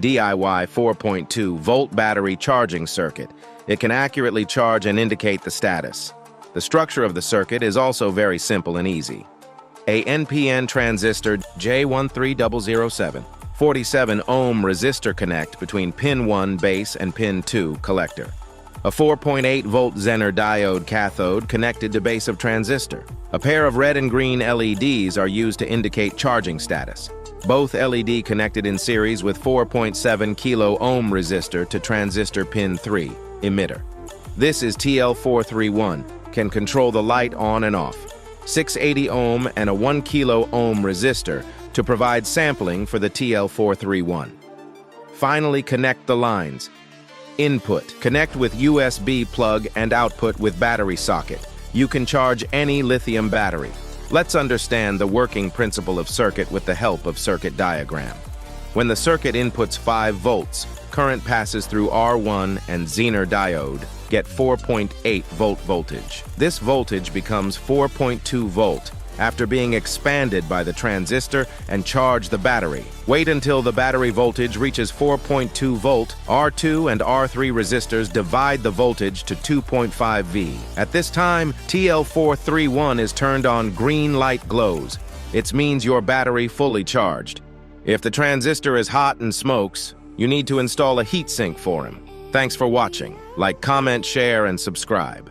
DIY 4.2-volt battery charging circuit. It can accurately charge and indicate the status. The structure of the circuit is also very simple and easy. A NPN transistor J13007, 47 ohm resistor connect between pin 1 base and pin 2 collector. A 4.8 volt Zener diode cathode connected to base of transistor. A pair of red and green LEDs are used to indicate charging status. Both LED connected in series with 4.7 kilo ohm resistor to transistor pin 3 emitter. This is TL431, can control the light on and off. 680 ohm and a 1 kilo ohm resistor to provide sampling for the TL431. Finally, connect the lines. Input, connect with USB plug and output with battery socket. You can charge any lithium battery. Let's understand the working principle of circuit with the help of circuit diagram. When the circuit inputs 5 volts, current passes through R1 and Zener diode, get 4.8 volt voltage. This voltage becomes 4.2 volt after being expanded by the transistor and charge the battery. Wait until the battery voltage reaches 4.2 volt. R2 and R3 resistors divide the voltage to 2.5 V. At this time, TL431 is turned on, green light glows. It means your battery fully charged. If the transistor is hot and smokes, you need to install a heatsink for him. Thanks for watching. Like, comment, share, and subscribe.